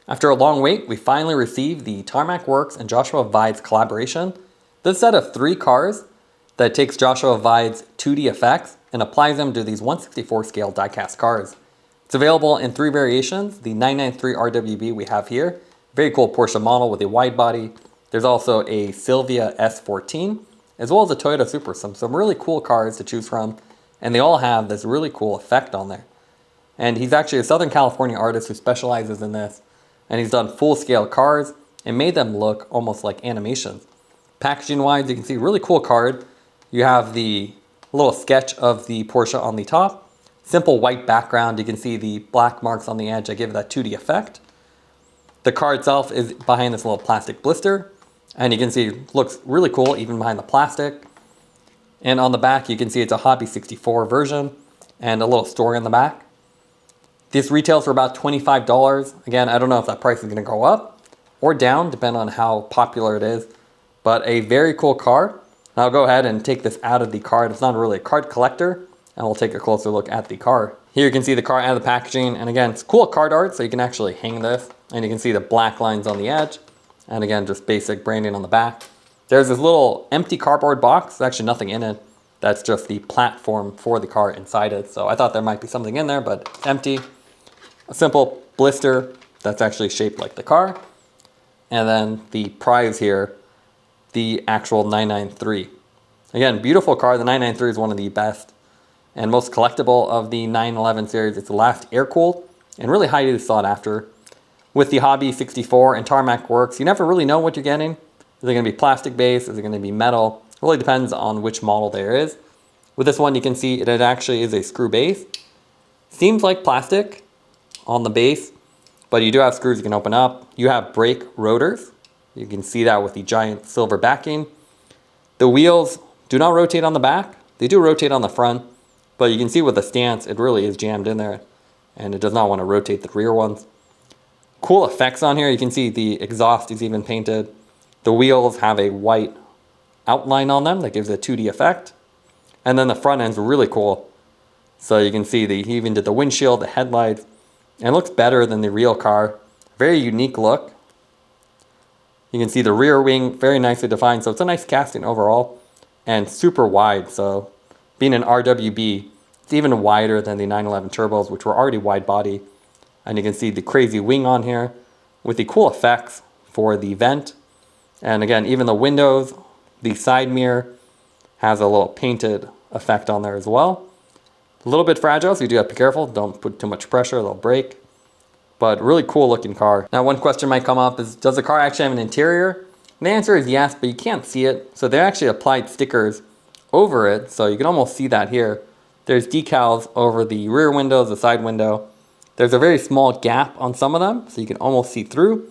After a long wait, we finally received the Tarmac Works and Joshua Vides collaboration. This set of 3 cars that takes Joshua Vides' 2D effects and applies them to these 1/64 scale diecast cars. It's available in 3 variations. The 993 RWB we have here, very cool Porsche model with a wide body. There's also a Silva S14, as well as a Toyota Supra. Some really cool cars to choose from, and they all have this really cool effect on there. And he's actually a Southern California artist who specializes in this, and he's done full-scale cars and made them look almost like animations. Packaging-wise, you can see really cool card. You have the little sketch of the Porsche on the top. Simple white background. You can see the black marks on the edge that give it that 2D effect. The car itself is behind this little plastic blister, and you can see it looks really cool even behind the plastic. And on the back, you can see it's a Hobby 64 version and a little story on the back. This retails for about $25. Again, I don't know if that price is going to go up or down, depending on how popular it is, but a very cool car. I'll go ahead and take this out of the card. It's not really a card collector, and we'll take a closer look at the car. Here you can see the car out of the packaging, and again, it's cool card art, so you can actually hang this, and you can see the black lines on the edge, and again, just basic branding on the back. There's this little empty cardboard box. There's actually nothing in it. That's just the platform for the car inside it, so I thought there might be something in there, but it's empty. A simple blister that's actually shaped like the car, and then the prize here, the actual 993. Again, beautiful car. The 993 is one of the best and most collectible of the 911 series. It's the last air-cooled and really highly sought after. With the Hobby 64 and Tarmac Works, you never really know what you're getting. Is it going to be plastic base? Is it going to be metal? It really depends on which model there is. With this one, you can see it actually is a screw base. Seems like plastic on the base, but you do have screws you can open up. You have brake rotors. You can see that with the giant silver backing. The wheels do not rotate on the back. They do rotate on the front, but you can see with the stance, it really is jammed in there, and it does not want to rotate the rear ones. Cool effects on here. You can see the exhaust is even painted. The wheels have a white outline on them that gives a 2D effect. And then the front end's really cool. So you can see he even did the windshield, the headlights, and it looks better than the real car. Very unique look. You can see the rear wing very nicely defined, so it's a nice casting overall, and super wide. So being an RWB, it's even wider than the 911 turbos, which were already wide body. And you can see the crazy wing on here with the cool effects for the vent. And again, even the windows, the side mirror has a little painted effect on there as well. A little bit fragile, so you do have to be careful. Don't put too much pressure, they'll break. But really cool looking car. Now one question might come up is, does the car actually have an interior? And the answer is yes, but you can't see it. So they actually applied stickers over it, so you can almost see that here. There's decals over the rear windows, the side window. There's a very small gap on some of them, so you can almost see through,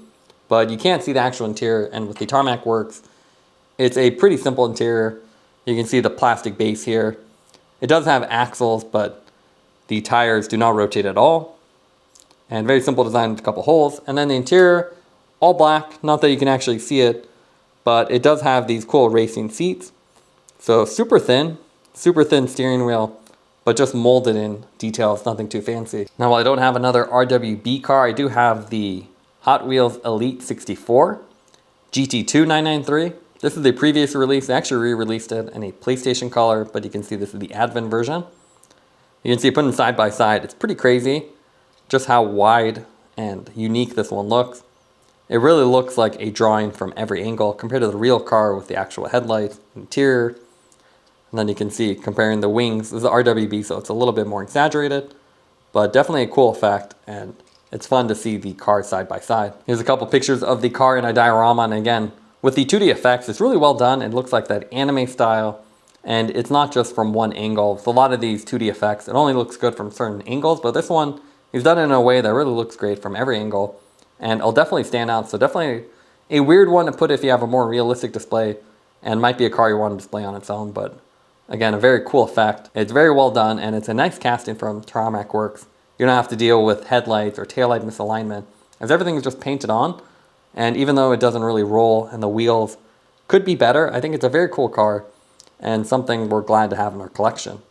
but you can't see the actual interior. And with the Tarmac Works, it's a pretty simple interior. You can see the plastic base here. It does have axles, but the tires do not rotate at all. And very simple design with a couple holes. And then the interior, all black. Not that you can actually see it, but it does have these cool racing seats. So super thin steering wheel, but just molded in details, nothing too fancy. Now, while I don't have another RWB car, I do have the Hot Wheels Elite 64 GT2 993. This is the previous release. They actually re-released it in a PlayStation color, but you can see this is the Advent version. You can see put them side by side. It's pretty crazy just how wide and unique this one looks. It really looks like a drawing from every angle compared to the real car with the actual headlights, interior. And then you can see comparing the wings. This is RWB, so it's a little bit more exaggerated, but definitely a cool effect, and it's fun to see the cars side by side. Here's a couple pictures of the car in a diorama, and again, with the 2D effects, it's really well done. It looks like that anime style, and it's not just from one angle. With a lot of these 2D effects, it only looks good from certain angles, but this one, he's done it in a way that really looks great from every angle, and it'll definitely stand out. So definitely a weird one to put if you have a more realistic display, and might be a car you want to display on its own, but again, a very cool effect. It's very well done, and it's a nice casting from Tarmac Works. You don't have to deal with headlights or taillight misalignment, as everything is just painted on. And even though it doesn't really roll and the wheels could be better, I think it's a very cool car and something we're glad to have in our collection.